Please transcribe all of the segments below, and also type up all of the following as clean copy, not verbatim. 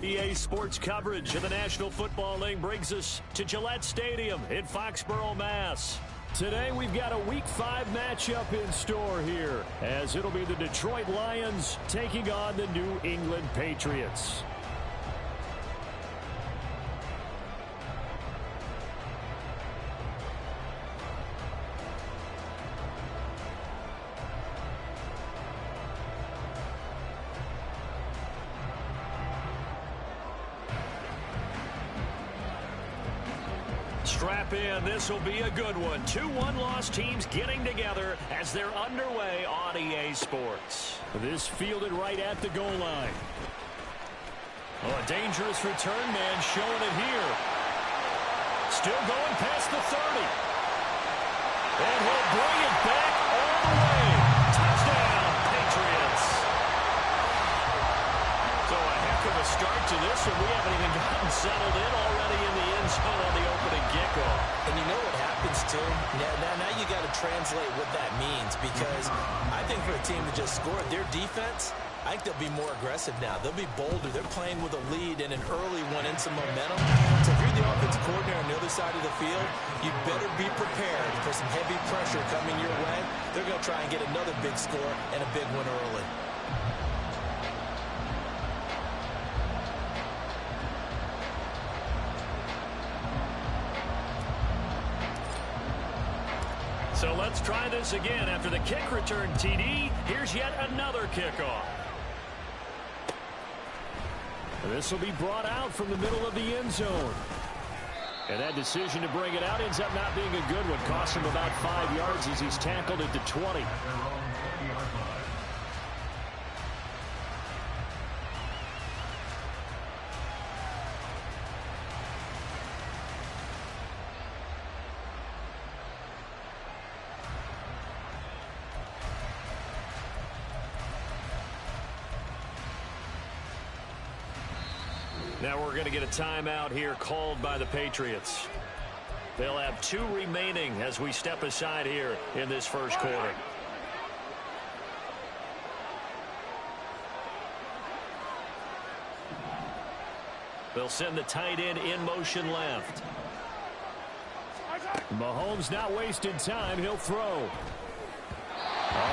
EA Sports coverage of the National Football League brings us to Gillette Stadium in Foxborough, Mass. Today we've got a Week 5 matchup in store here, as it'll be the Detroit Lions taking on the New England Patriots. Strap in. This will be a good one. 2 one-loss teams getting together as they're underway on EA Sports. This fielded right at the goal line. Oh, a dangerous return man showing it here. Still going past the 30. And he'll bring it back all the way. Touchdown, Patriots. So a heck of a start to this one. We haven't even gotten settled in already in the end zone on the opening kickoff. And you know what happens, too? Now you got to translate what that means, because I think for a team to just score, their defense, I think they'll be more aggressive now. They'll be bolder. They're playing with a lead and an early one and some momentum. So if you're the offensive coordinator on the other side of the field, you better be prepared for some heavy pressure coming your way. They're going to try and get another big score and a big one early. So let's try this again. After the kick return TD, here's yet another kickoff. This will be brought out from the middle of the end zone. And that decision to bring it out ends up not being a good one. Cost him about 5 yards as he's tackled at the 20. Now we're going to get a timeout here called by the Patriots. They'll have 2 remaining as we step aside here in this first quarter. They'll send the tight end in motion left. Mahomes not wasting time. He'll throw. On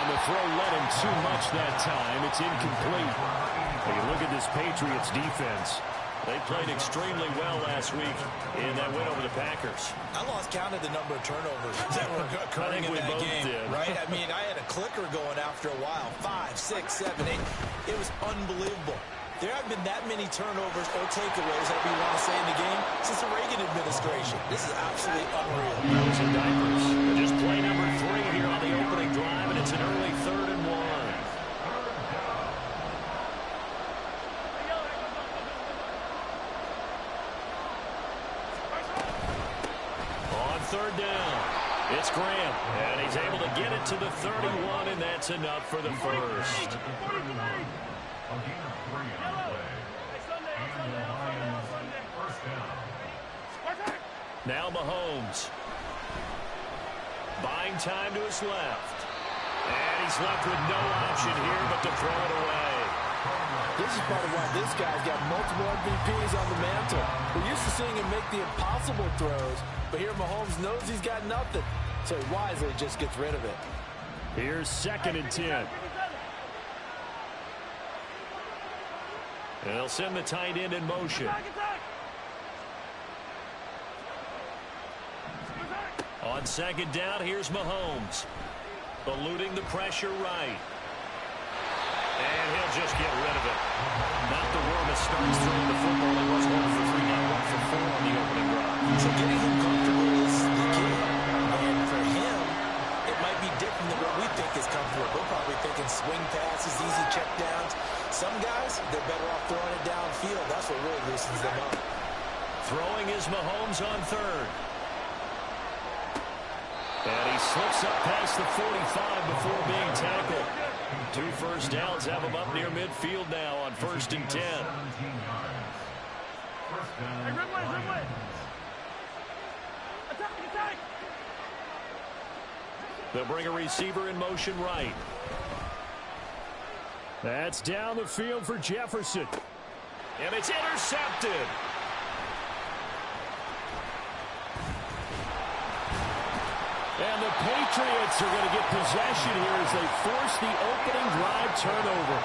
the throw, led him too much that time. It's incomplete. Hey, look at this Patriots defense. They played extremely well last week in that win over the Packers. I lost count of the number of turnovers that were occurring in that game, right? I mean, I had a clicker going after a while. 5, 6, 7, 8. It was unbelievable. There haven't been that many turnovers or takeaways, that we want to say, in the game since the Reagan administration. This is absolutely unreal. Those are diapers. Just play number 3 here on the opening drive, and it's an early 3rd and 1. Third down. It's Graham, and he's able to get it to the 31, and that's enough for the first. Now Mahomes. Buying time to his left. And he's left with no option here but to throw it away. This is part of why this guy's got multiple MVPs on the mantle. We're used to seeing him make the impossible throws, but here Mahomes knows he's got nothing, so he wisely just gets rid of it. Here's 2nd and 10. And they'll send the tight end in motion. On 2nd down, here's Mahomes. Eluding the pressure right. And he'll just get rid of it. Not the warmest starts throwing the football. He was 1 for 3, now 1 for 4 on the opening drive. So getting him comfortable is the key. And for him, it might be different than what we think is comfortable. We're probably thinking swing passes, easy check downs. Some guys, they're better off throwing it downfield. That's what really loosens them up. Throwing is Mahomes on 3rd. And he slips up past the 45 before being tackled. 2 first downs have him up near midfield now on 1st and 10. They'll bring a receiver in motion right. That's down the field for Jefferson. And it's intercepted. And the Patriots are going to get possession here as they force the opening drive turnover.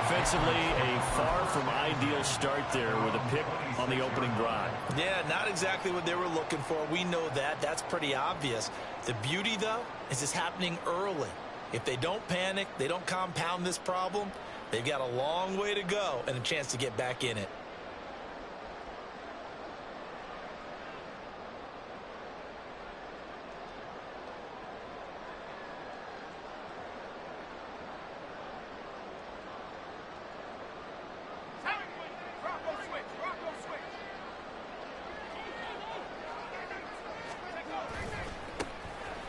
Offensively, a far from ideal start there with a pick on the opening drive. Yeah, not exactly what they were looking for. We know that. That's pretty obvious. The beauty, though, is it's happening early. If they don't panic, they don't compound this problem, they've got a long way to go and a chance to get back in it.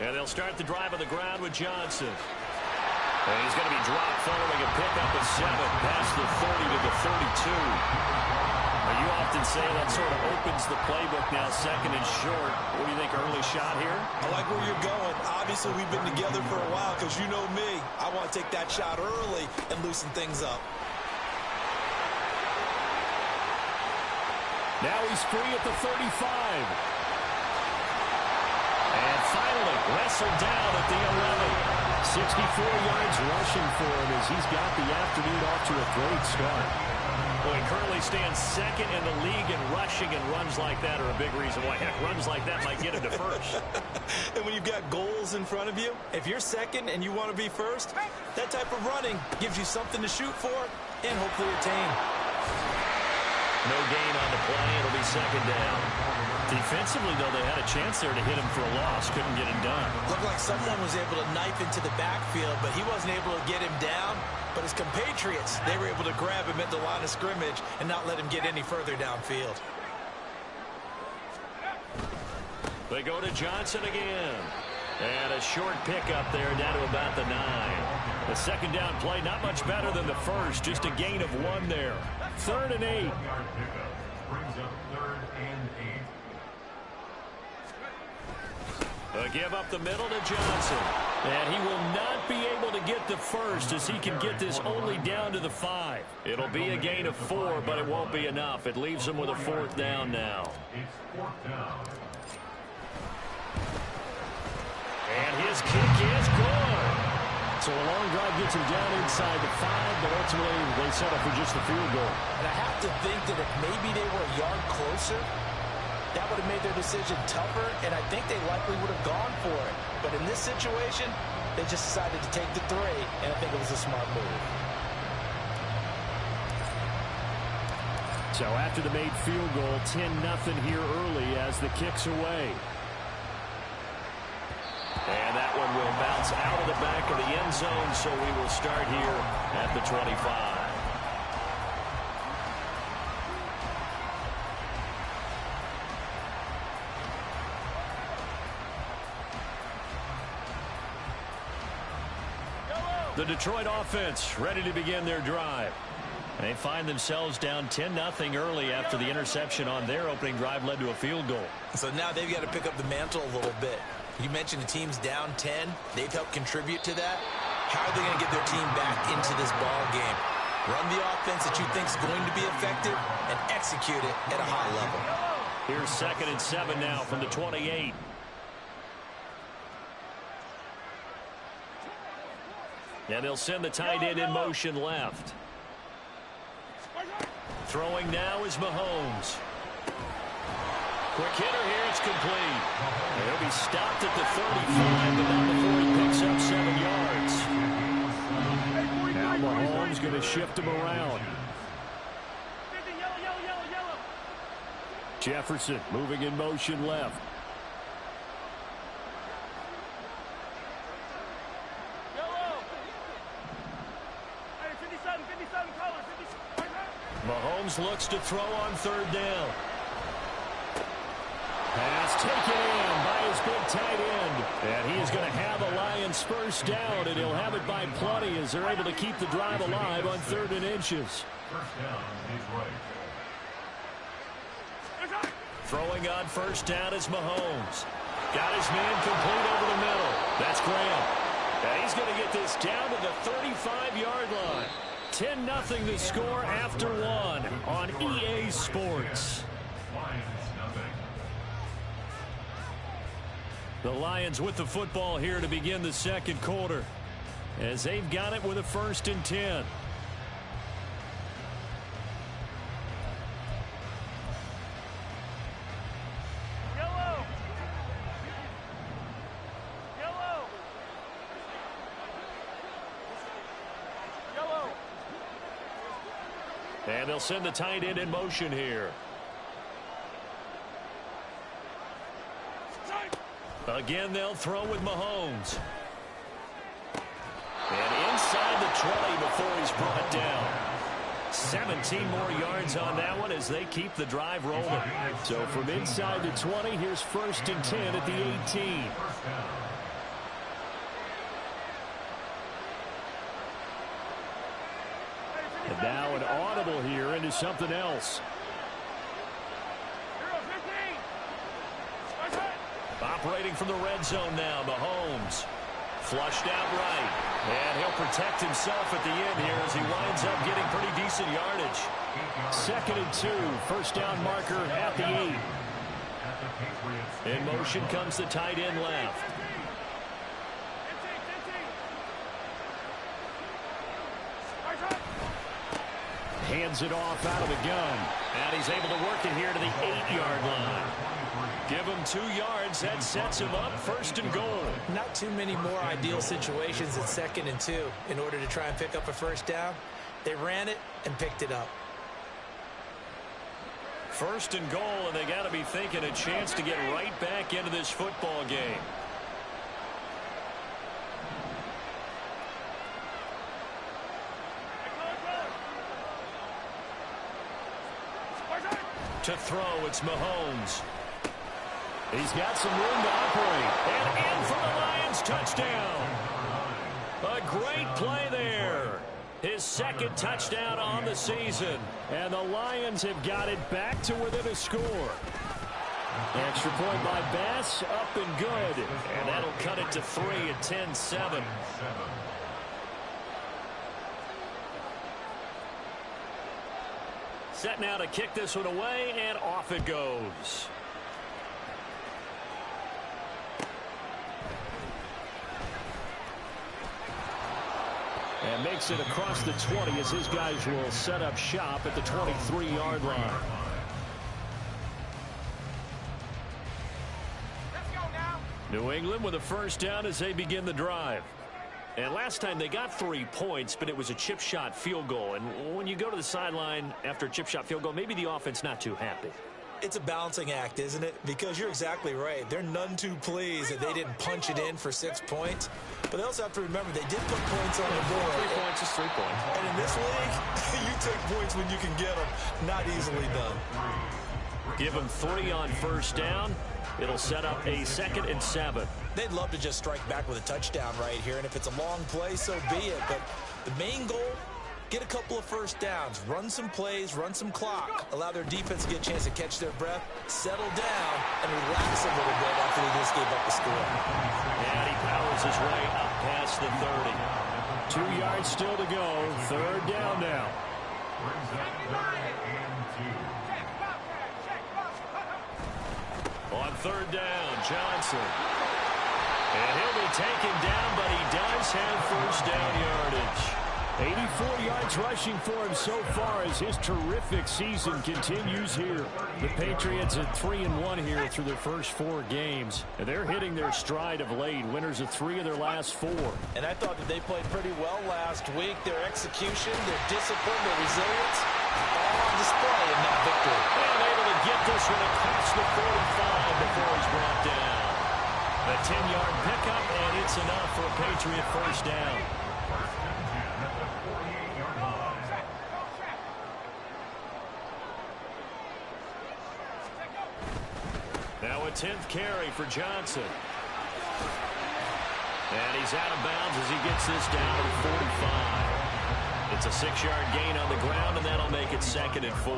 And they'll start the drive on the ground with Johnson. And he's going to be dropped following a pickup of 7 past the 30 to the 32. Now, you often say that sort of opens the playbook now, second and short. What do you think, early shot here? I like where you're going. Obviously, we've been together for a while because you know me. I want to take that shot early and loosen things up. Now he's free at the 35. And finally, wrestled down at the 11. 64 yards rushing for him as he's got the afternoon off to a great start. Well, he currently stands second in the league in rushing, and runs like that are a big reason why. Heck, runs like that might get him to first. And when you've got goals in front of you, if you're second and you want to be first, that type of running gives you something to shoot for and hopefully attain. No gain on the play. It'll be second down. Defensively, though, they had a chance there to hit him for a loss. Couldn't get him done. Looked like someone was able to knife into the backfield, but he wasn't able to get him down. But his compatriots, they were able to grab him at the line of scrimmage and not let him get any further downfield. They go to Johnson again. And a short pickup there down to about the 9. The second down play, not much better than the first. Just a gain of 1 there. 3rd and 8. Brings up 3rd and 8. A give up the middle to Johnson. And he will not be able to get the first as he can get this only down to the 5. It'll be a gain of 4, but it won't be enough. It leaves him with a 4th down now. It's 4th down. And his kick is good. So a long drive gets him down inside the 5, but ultimately they settle for just the field goal. And I have to think that if maybe they were a yard closer, that would have made their decision tougher, and I think they likely would have gone for it. But in this situation, they just decided to take the 3, and I think it was a smart move. So after the made field goal, 10-0 here early as the kick's away. And that one will bounce out of the back of the end zone, so we will start here at the 25. The Detroit offense ready to begin their drive. They find themselves down 10-0 early after the interception on their opening drive led to a field goal. So now they've got to pick up the mantle a little bit. You mentioned the team's down 10. They've helped contribute to that. How are they going to get their team back into this ball game? Run the offense that you think is going to be effective and execute it at a high level. Here's 2nd and 7 now from the 28. And they'll send the tight end in motion left. Throwing now is Mahomes. Quick hitter here, it's complete. And he'll be stopped at the 35, but not before he picks up 7 yards. Now Mahomes going to shift him around. Jefferson moving in motion left. Mahomes looks to throw on 3rd down. Pass taken in by his big tight end. And he is going to have the Lions first down, and he'll have it by plenty as they're able to keep the drive alive on 3rd and inches. First down is right. Throwing on 1st down is Mahomes. Got his man complete over the middle. That's Graham. And he's going to get this down to the 35-yard line. 10-0 the score after one on EA Sports. Lions nothing. The Lions with the football here to begin the second quarter, as they've got it with a 1st and 10. And they'll send the tight end in motion here. Again, they'll throw with Mahomes. And inside the 20 before he's brought down. 17 more yards on that one as they keep the drive rolling. So from inside the 20, here's 1st and 10 at the 18. And now an audible here into something else. Operating from the red zone now, Mahomes. Flushed out right. And he'll protect himself at the end here as he winds up getting pretty decent yardage. 2nd and 2, 1st down marker at the 8. In motion comes the tight end left. Hands it off out of the gun. And he's able to work it here to the 8-yard line. Give him 2 yards. That sets him up 1st and goal. Not too many more ideal situations at 2nd and 2 in order to try and pick up a 1st down. They ran it and picked it up. 1st and goal, and they got to be thinking a chance to get right back into this football game. To throw, it's Mahomes. He's got some room to operate. And in for the Lions touchdown. A great play there. His 2nd touchdown on the season. And the Lions have got it back to within a score. Extra point by Bass, up and good. And that'll cut it to 3 at 10-7. Set now to kick this one away, and off it goes. And makes it across the 20 as his guys will set up shop at the 23-yard line. New England with a 1st down as they begin the drive. And last time they got 3 points, but it was a chip shot field goal. And when you go to the sideline after a chip shot field goal, maybe the offense not too happy. It's a balancing act, isn't it? Because you're exactly right. They're none too pleased that they didn't punch it in for 6 points. But they also have to remember they did put points on the board. 3 points is 3 points. And in this league, you take points when you can get them. Not easily done. Give them 3 on 1st down. It'll set up a 2nd and 7. They'd love to just strike back with a touchdown right here. And if it's a long play, so be it. But the main goal, get a couple of 1st downs, run some plays, run some clock, allow their defense to get a chance to catch their breath, settle down, and relax a little bit after they just gave up the score. And he powers his way up past the 30. 2 yards still to go. 3rd down now. On 3rd down, Johnson. And he'll be taken down, but he does have 1st down yardage. 84 yards rushing for him so far as his terrific season continues here. The Patriots at 3-1 here through their first 4 games. And they're hitting their stride of late. Winners of 3 of their last 4. And I thought that they played pretty well last week. Their execution, their discipline, their resilience, all on display in that victory. And able to get this one across the 45 before he's brought down. A 10-yard pickup, and it's enough for a Patriot 1st down. Now a 10th carry for Johnson. And he's out of bounds as he gets this down to the 45. It's a 6-yard gain on the ground, and that'll make it it's 2nd and 4.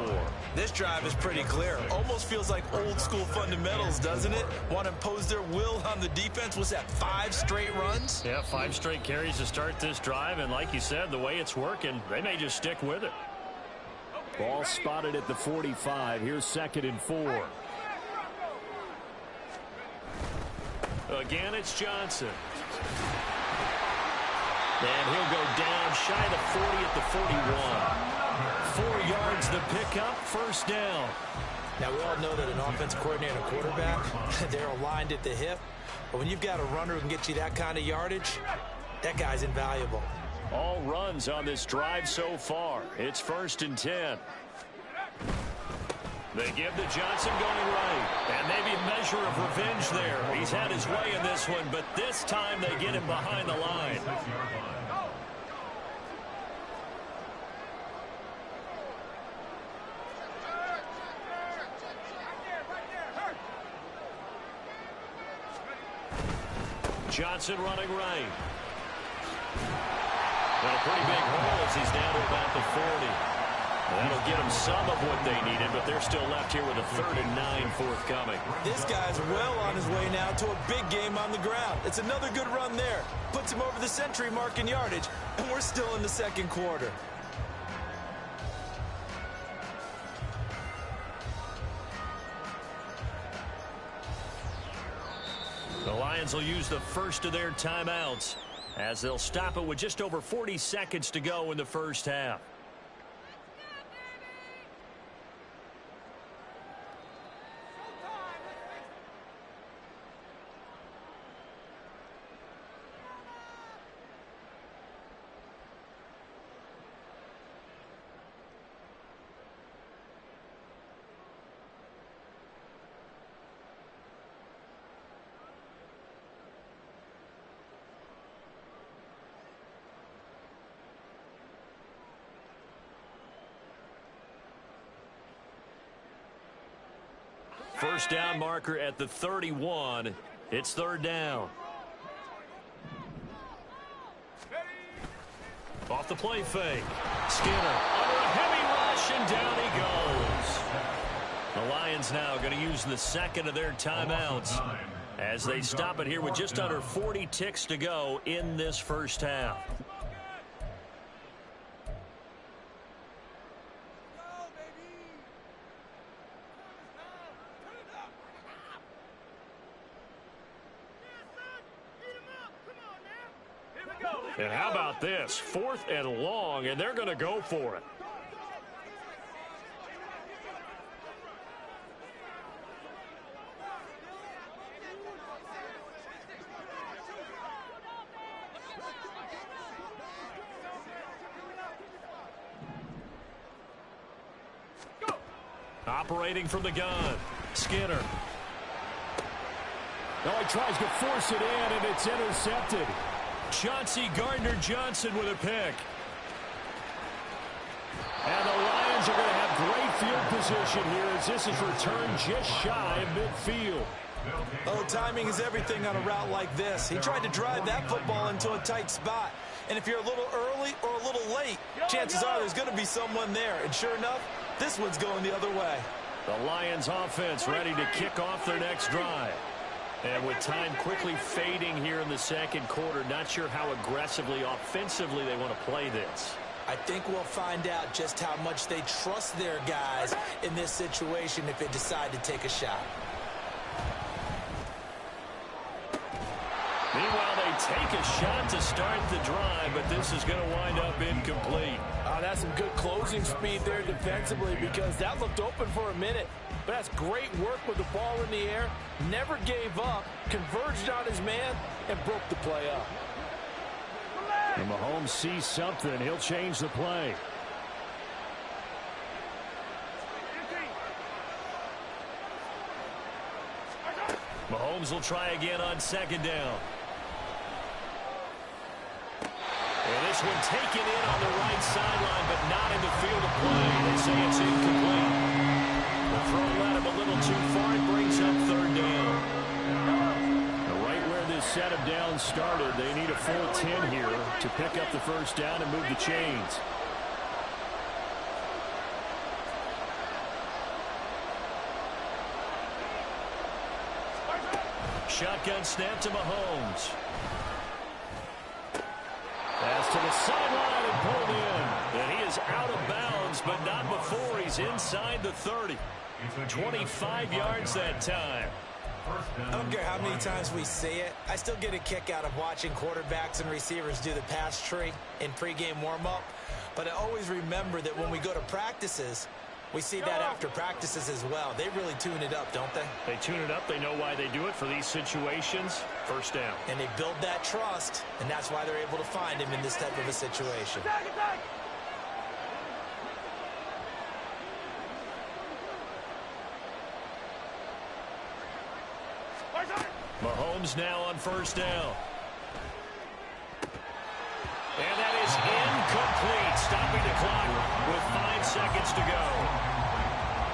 This drive is pretty clear. Almost feels like old school fundamentals, doesn't it? Want to impose their will on the defense. Was that 5 straight runs? Yeah, 5 straight carries to start this drive. And like you said, the way it's working, they may just stick with it. Ball spotted at the 45. Here's 2nd and 4. Again, it's Johnson. And he'll go down shy of the 40 at the 41. 4 yards the pickup, first down. Now, we all know that an offensive coordinator and a quarterback, they're aligned at the hip. But when you've got a runner who can get you that kind of yardage, that guy's invaluable. All runs on this drive so far. It's 1st and 10. They give to Johnson going right. And maybe a measure of revenge there. He's had his way in this one, but this time they get him behind the line. Johnson running right. And a pretty big hole as he's down to about the 40. That'll get them some of what they needed, but they're still left here with a 3rd and 9 forthcoming. This guy's well on his way now to a big game on the ground. It's another good run there. Puts him over the century mark in yardage, and we're still in the 2nd quarter. The Lions will use the first of their timeouts as they'll stop it with just over 40 seconds to go in the first half. First down marker at the 31. It's 3rd down. Off the play fake. Skinner under a heavy rush, and down he goes. The Lions now going to use the 2nd of their timeouts as they stop it here with just under 40 ticks to go in this first half. And how about this? 4th and long, and they're going to go for it. Operating from the gun, Skinner. Oh, he tries to force it in, and it's intercepted. Chauncey Gardner-Johnson with a pick. And the Lions are going to have great field position here as this is returned just shy of midfield. Oh, timing is everything on a route like this. He tried to drive that football into a tight spot. And if you're a little early or a little late, chances are there's going to be someone there. And sure enough, this one's going the other way. The Lions offense ready to kick off their next drive. And with time quickly fading here in the 2nd quarter, not sure how aggressively, offensively they want to play this. I think we'll find out just how much they trust their guys in this situation if they decide to take a shot. Meanwhile, they take a shot to start the drive, but this is going to wind up incomplete. That's some good closing speed there defensively because that looked open for a minute. But that's great work with the ball in the air. Never gave up, converged on his man, and broke the play up. And Mahomes sees something. He'll change the play. Mahomes will try again on 2nd down. And this one taken in on the right sideline, but not in the field of play. They say it's incomplete. The throw led him a little too far. It brings up 3rd down. Now, right where this set of downs started, they need a full 10 here to pick up the first down and move the chains. Shotgun snap to Mahomes. Pass to the sideline and pulled in. And he is out of bounds, but not before he's inside the 30. 25 yards that time. I don't care how many times we see it. I still get a kick out of watching quarterbacks and receivers do the pass tree in pregame warm-up. But I always remember that when we go to practices, we see that after practices as well. They really tune it up, don't they? They tune it up. They know why they do it for these situations. First down. And they build that trust, and that's why they're able to find him in this type of a situation. Mahomes now on first down. And that is incomplete, stopping the clock with 5 seconds to go.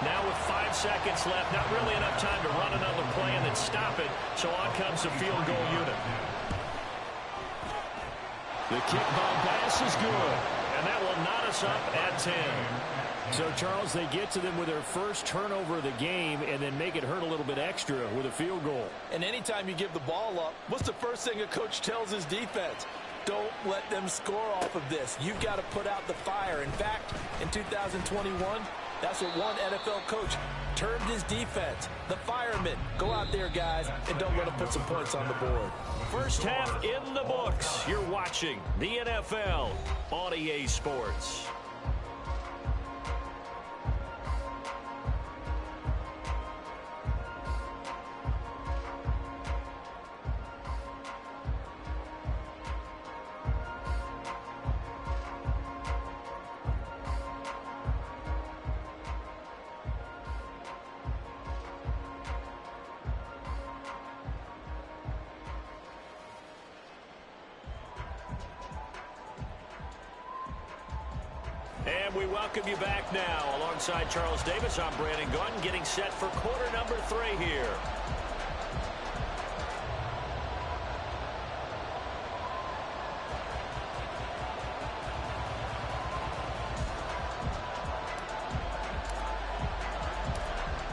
Now with 5 seconds left, not really enough time to run another play and then stop it, so on comes the field goal unit. The kick by Bass is good, and that will knot us up at 10. So, Charles, they get to them with their first turnover of the game and then make it hurt a little bit extra with a field goal. And anytime you give the ball up, what's the first thing a coach tells his defense? Don't let them score off of this. You've got to put out the fire. In fact, in 2021, that's what one NFL coach termed his defense. The firemen. Go out there, guys, and don't let them put some points on the board. First half in the books. You're watching the NFL on EA Sports. And we welcome you back now. Alongside Charles Davis, I'm Brandon Gunn, getting set for quarter number 3 here.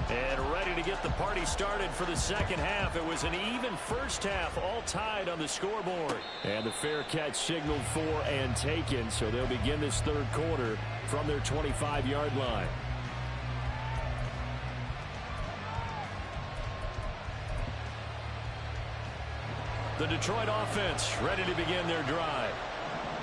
And ready to get the party started for the second half. It was an even first half, all tied on the scoreboard. And the fair catch signaled for and taken, so they'll begin this third quarter from their 25-yard line. The Detroit offense ready to begin their drive.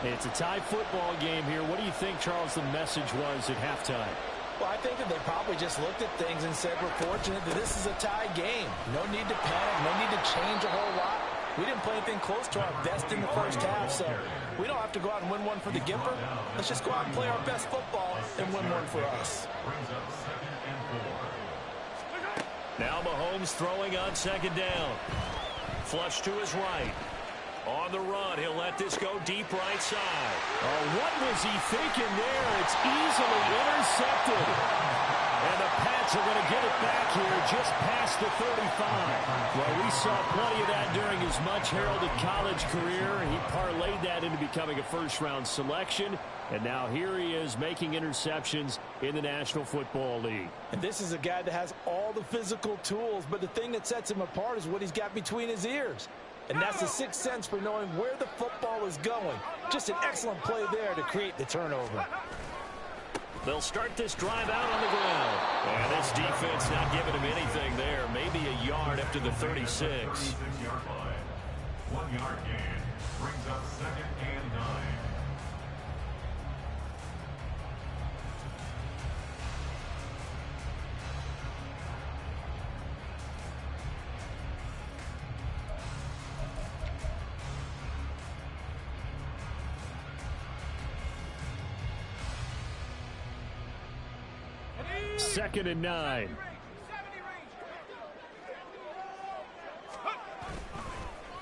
It's a tie football game here. What do you think, Charles, the message was at halftime? Well, I think that they probably just looked at things and said, we're fortunate that this is a tie game. No need to panic. No need to change a whole lot. We didn't play anything close to our best in the first half, so we don't have to go out and win one for the Gipper. Let's just go out and play our best football and win one for us. Now Mahomes throwing on second down. Flush to his right. On the run, he'll let this go deep right side. Oh, what was he thinking there? It's easily intercepted. And the Pats are going to get it back here just past the 35. Well, we saw plenty of that during his much-heralded college career. He parlayed that into becoming a first-round selection. And now here he is making interceptions in the National Football League. And this is a guy that has all the physical tools, but the thing that sets him apart is what he's got between his ears. And that's the sixth sense for knowing where the football is going. Just an excellent play there to create the turnover. They'll start this drive out on the ground. And this defense not giving him anything there. Maybe a yard after the 36. 1 yard gain brings up 2nd and 9. Second and 9.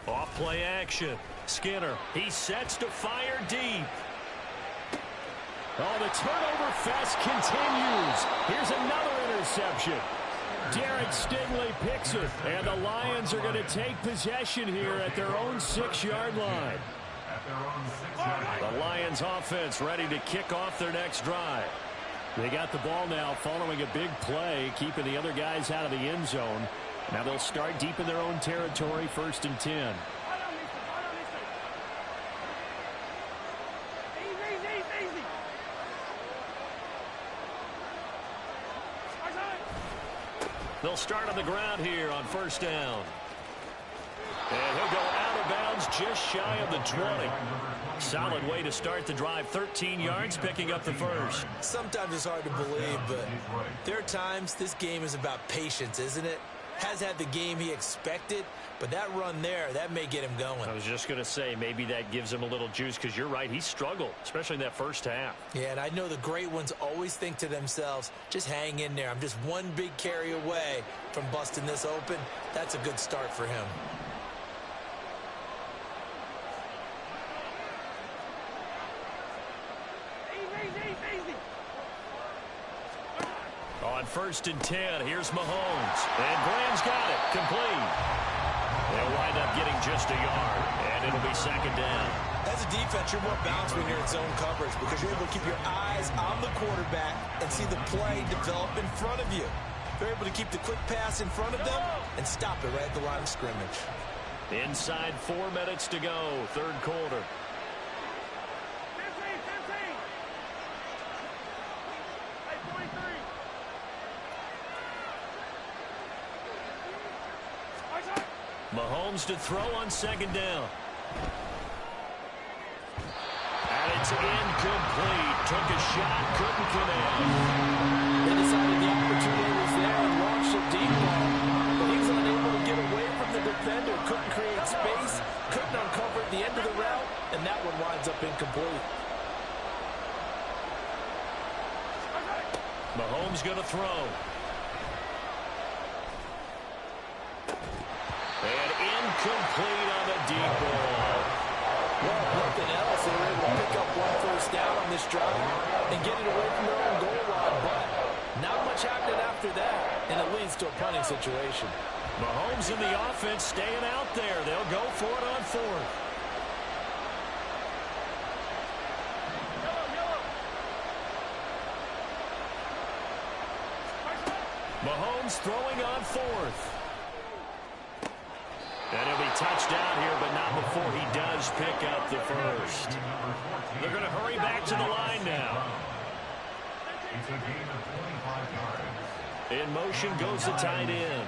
Off play action. Skinner, he sets to fire deep. Oh, the turnover fest continues. Here's another interception. Derek Stingley picks it, and the Lions are going to take possession here at their own 6-yard line. The Lions offense ready to kick off their next drive. They got the ball now following a big play, keeping the other guys out of the end zone. Now they'll start deep in their own territory, 1st and 10. They'll start on the ground here on 1st down. And he'll go out of bounds just shy of the 20. Solid way to start the drive. 13 yards, picking up the first. Sometimes it's hard to believe, but there are times this game is about patience, isn't it? Has had the game he expected, but that run there, that may get him going. I was just going to say, maybe that gives him a little juice, because you're right, he struggled, especially in that first half. Yeah, and I know the great ones always think to themselves, just hang in there. I'm just one big carry away from busting this open. That's a good start for him. On 1st and 10, here's Mahomes. And Graham's got it. Complete. They'll wind up getting just a yard, and it'll be 2nd down. As a defense, you're more balanced when you're in zone coverage because you're able to keep your eyes on the quarterback and see the play develop in front of you. They're able to keep the quick pass in front of them and stop it right at the line of scrimmage. Inside 4 minutes to go, 3rd quarter. Mahomes to throw on 2nd down. And it's incomplete. Took a shot, couldn't connect. They decided the opportunity was there and launched a deep ball, but he was unable to get away from the defender, couldn't create space, couldn't uncover the end of the route, and that one winds up incomplete. Mahomes going to throw. And incomplete on the deep ball. Well, if nothing else, they were able to pick up 1 first down on this drive and get it away from their own goal line, but not much happening after that, and it leads to a punting situation. Mahomes and the offense staying out there. They'll go for it on 4th. Mahomes throwing on 4th. And he'll be touched down here, but not before he does pick up the first. They're going to hurry back to the line now. It's a gain of 25 yards. In motion goes the tight end.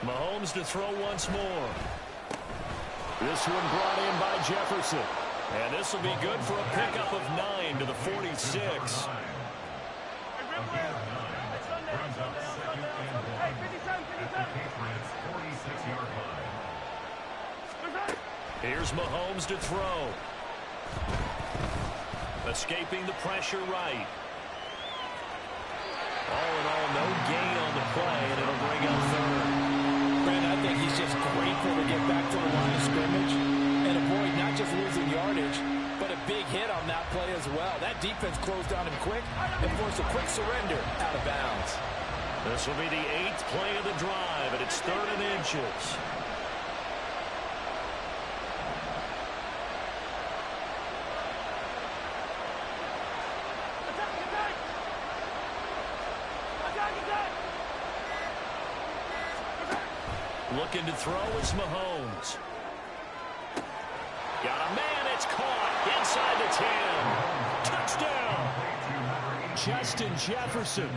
Mahomes to throw once more. This one brought in by Jefferson. And this will be good for a pickup of 9 to the 46. Brings up 2nd and 1 at the Patriots' 46-yard line. Here's Mahomes to throw. Escaping the pressure right. All in all, no gain on the play, and it'll bring up 3rd. Brandon, I think he's just grateful to get back to the line of scrimmage and avoid not just losing yardage, but a big hit on that play as well. That defense closed on him quick and forced a quick surrender out of bounds. This will be the 8th play of the drive, and it's 3rd and inches. Looking to throw is Mahomes. Got a man, it's caught inside the 10. Touchdown! Justin Jefferson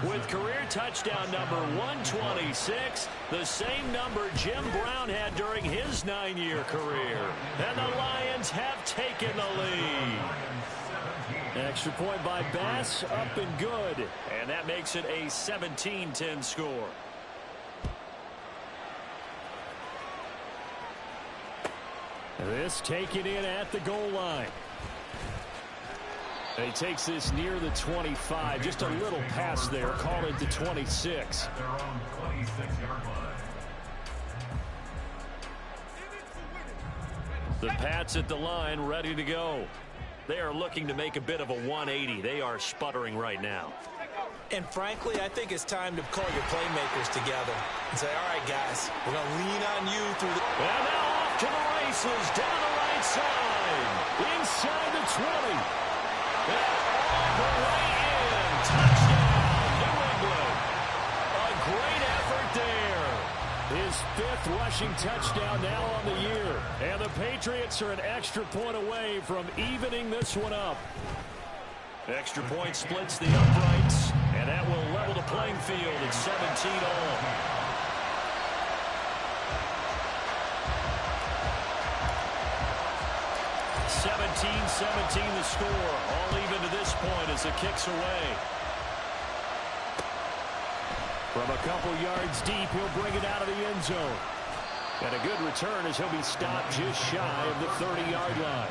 with career touchdown number 126, the same number Jim Brown had during his 9-year career. And the Lions have taken the lead. Extra point by Bass, up and good. And that makes it a 17-10 score. This taken in at the goal line. And he takes this near the 25. Just a little pass there. Call it the 26. At their own 26-yard line. The Pats at the line, ready to go. They are looking to make a bit of a 180. They are sputtering right now. And frankly, I think it's time to call your playmakers together and say, all right, guys, we're going to lean on you through the... And now off to the races, down the right side, inside the 20. And all the way in, touchdown. rushing touchdown now on the year. And the Patriots are an extra point away from evening this one up. Extra point splits the uprights, and that will level the playing field at 17 all. 17-17 the score. All even to this point as it kicks away. From a couple yards deep, he'll bring it out of the end zone. And a good return as he'll be stopped just shy of the 30-yard line.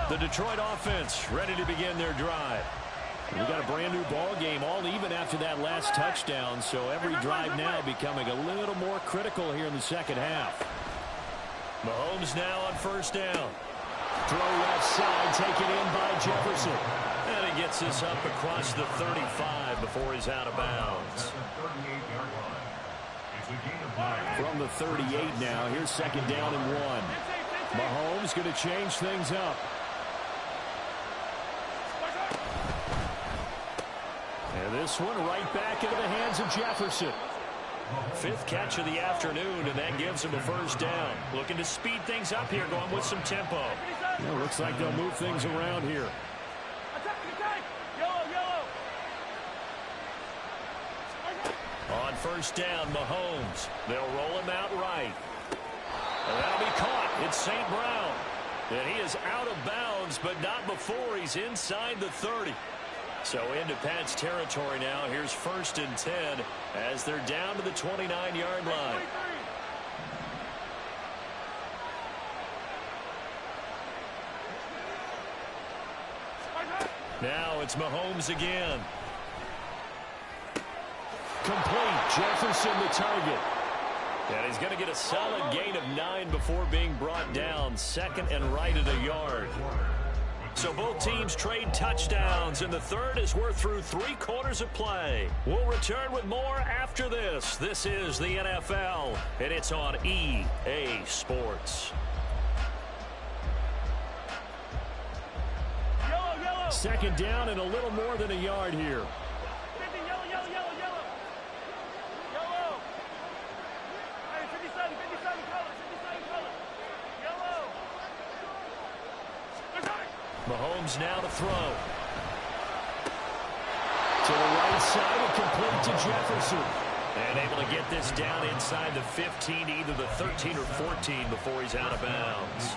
The Detroit offense ready to begin their drive. We've got a brand new ball game, all even after that last touchdown, so every drive now becoming a little more critical here in the second half. Mahomes now on first down. Throw left side, taken in by Jefferson. And he gets this up across the 35 before he's out of bounds. From the 38 now, here's second down and 1. Mahomes going to change things up. And this one right back into the hands of Jefferson. 5th catch of the afternoon, and that gives him a first down. Looking to speed things up here, going with some tempo. Well, looks like they'll move things around here. On first down, Mahomes. They'll roll him out right. And that'll be caught. It's St. Brown. And he is out of bounds, but not before he's inside the 30. So into Pat's territory now. Here's 1st and 10 as they're down to the 29-yard line. Now it's Mahomes again. Complete. Jefferson the target. And he's going to get a solid gain of 9 before being brought down. 2nd and right at a yard. So both teams trade touchdowns, and the third as we're through 3 quarters of play. We'll return with more after this. This is the NFL, and it's on EA Sports. Second down and a little more than a yard here. Mahomes now to throw. To the right side and complete to Jefferson. And able to get this down inside the 15, either the 13 or 14 before he's out of bounds.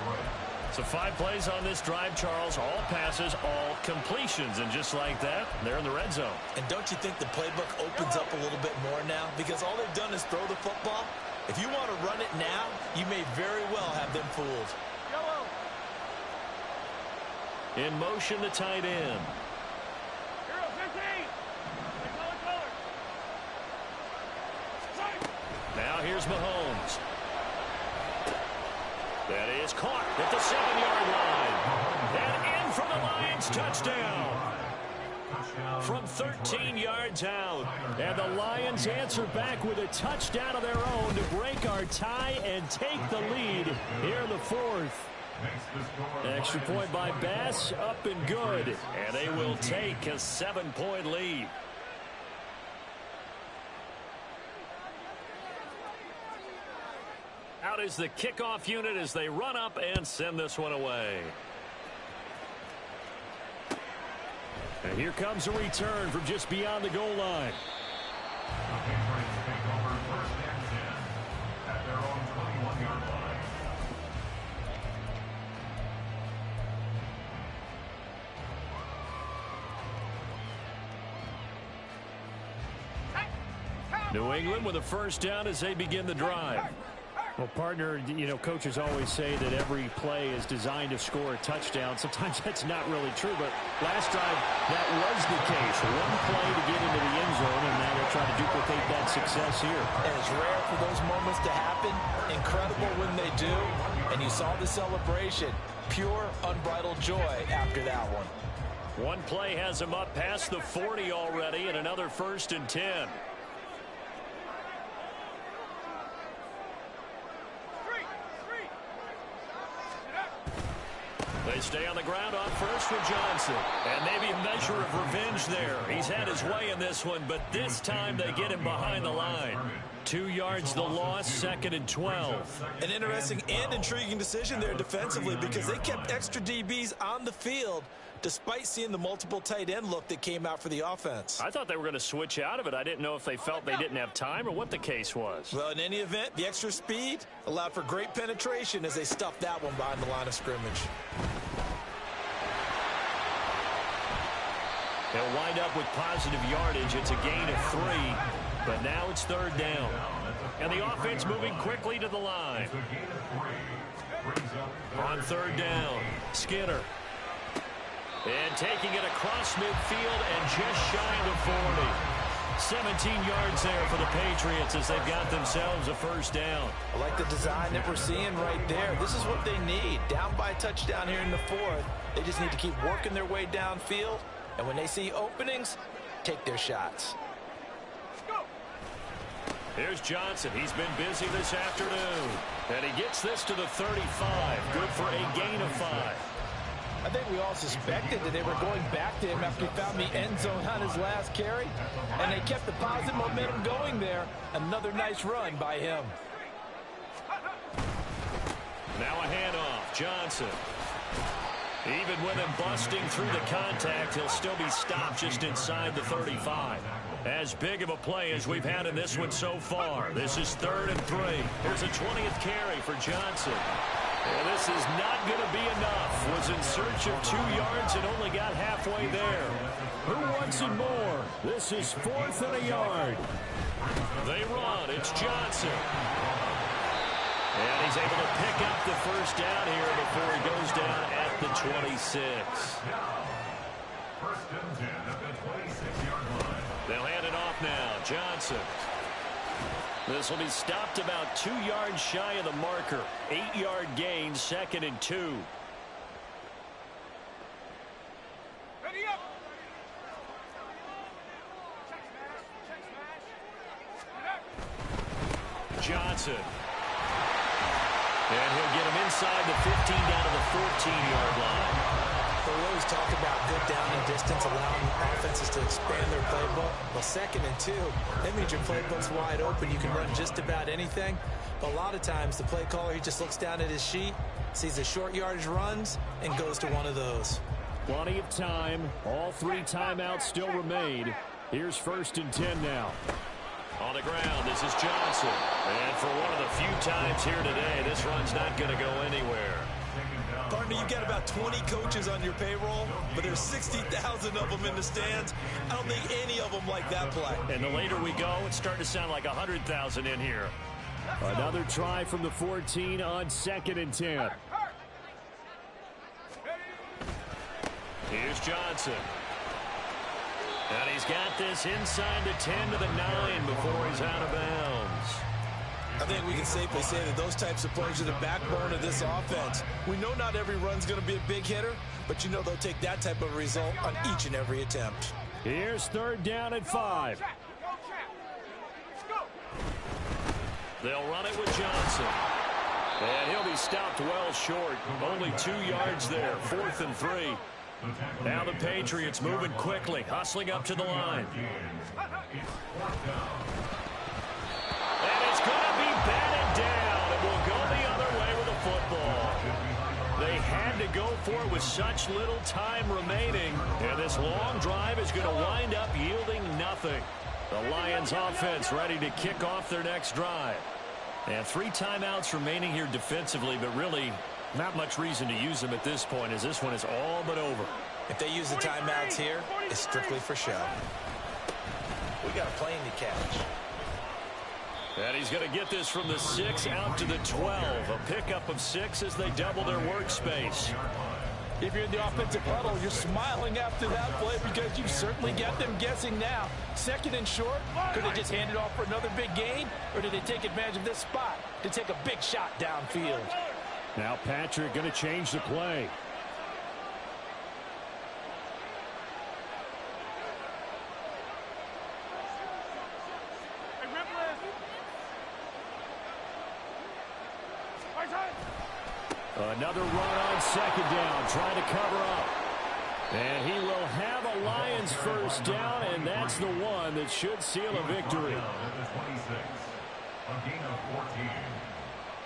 So 5 plays on this drive, Charles. All passes, all completions. And just like that, they're in the red zone. And don't you think the playbook opens up a little bit more now? Because all they've done is throw the football. If you want to run it now, you may very well have them fooled. In motion, the tight end. Now here's Mahomes. That is caught at the 7-yard line. And in for the Lions touchdown. From 13 yards out. And the Lions answer back with a touchdown of their own to break our tie and take the lead here in the 4th. Extra point by Bass, up and good. And they will take a 7-point lead. Out is the kickoff unit as they run up and send this one away. And here comes a return from just beyond the goal line. New England with a first down as they begin the drive. Well, partner, you know, coaches always say that every play is designed to score a touchdown. Sometimes that's not really true, but last drive, that was the case. One play to get into the end zone, and now they'll try to duplicate that success here. And it's rare for those moments to happen. Incredible when they do. And you saw the celebration. Pure, unbridled joy after that one. One play has them up past the 40 already, and another 1st and 10. They stay on the ground on first with Johnson. And maybe a measure of revenge there. He's had his way in this one, but this time they get him behind the line. 2 yards the loss, 2nd and 12. An interesting and intriguing decision there defensively because they kept extra DBs on the field despite seeing the multiple tight end look that came out for the offense. I thought they were going to switch out of it. I didn't know if they felt they didn't have time or what the case was. Well, in any event, the extra speed allowed for great penetration as they stuffed that one behind the line of scrimmage. They'll wind up with positive yardage. It's a gain of 3, but now it's 3rd down. And the offense moving quickly to the line. On 3rd down, Skinner. And taking it across midfield and just shy of the 40. 17 yards there for the Patriots as they've got themselves a 1st down. I like the design that we're seeing right there. This is what they need. Down by a touchdown here in the 4th. They just need to keep working their way downfield. And when they see openings, take their shots. Here's Johnson. He's been busy this afternoon. And he gets this to the 35. Good for a gain of 5. I think we all suspected that they were going back to him after he found the end zone on his last carry. And they kept the positive momentum going there. Another nice run by him. Now a handoff. Johnson. Even with him busting through the contact, he'll still be stopped just inside the 35. As big of a play as we've had in this one so far. This is 3rd and 3. Here's a 20th carry for Johnson. And this is not going to be enough. Was in search of 2 yards and only got halfway there. Who wants it more? This is 4th and a yard. They run. It's Johnson. And he's able to pick up the 1st down here before he goes down at the 26. 1st and 10 at the 26-yard line. They'll hand it off now. Johnson. This will be stopped about 2 yards shy of the marker. 8-yard gain, 2nd and 2. Ready up. Johnson. And he'll get him inside the 15 down to the 14-yard line. We always talk about good down and distance, allowing offenses to expand their playbook. Well, 2nd and 2, that means your playbook's wide open. You can run just about anything. But a lot of times, the play caller, he just looks down at his sheet, sees the short yardage runs, and goes to one of those. Plenty of time. All 3 timeouts still remain. Here's 1st and 10 now. On the ground, this is Johnson. And for one of the few times here today, this run's not going to go anywhere. Partner, you've got about 20 coaches on your payroll, but there's 60,000 of them in the stands. I don't think any of them like that play. And the later we go, it's starting to sound like 100,000 in here. Another try from the 14 on 2nd and 10. Here's Johnson. And he's got this inside the 10 to the 9 before he's out of bounds. I think we can safely say that those types of plays are the backbone of this offense. We know not every run's going to be a big hitter, but you know they'll take that type of result on each and every attempt. Here's 3rd down and 5. They'll run it with Johnson. And he'll be stopped well short. Only 2 yards there. 4th and 3. Now the Patriots moving quickly, hustling up to the line. And it's going to be batted down, and we'll go the other way with the football. They had to go for it with such little time remaining, and this long drive is going to wind up yielding nothing. The Lions offense ready to kick off their next drive. And 3 timeouts remaining here defensively, but really not much reason to use them at this point, as this one is all but over. If they use the timeouts here, it's strictly for show. We got a plane to catch. And he's going to get this from the 6 out to the 12. A pickup of 6 as they double their workspace. If you're in the offensive huddle, you're smiling after that play because you've certainly got them guessing now. 2nd and short, could they just hand it off for another big gain? Or did they take advantage of this spot to take a big shot downfield? Now Patrick going to change the play. Another run on second down, trying to cover up. And he will have a Lions first down, and that's the one that should seal a victory. A gain of 14.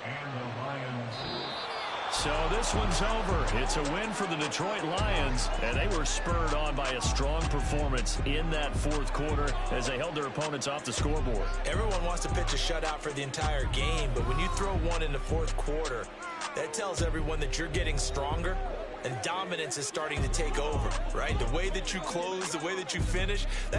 And the Lions. So this one's over. It's a win for the Detroit Lions, and they were spurred on by a strong performance in that fourth quarter as they held their opponents off the scoreboard. Everyone wants to pitch a shutout for the entire game, but when you throw one in the fourth quarter, that tells everyone that you're getting stronger and dominance is starting to take over, right? The way that you close, the way that you finish, that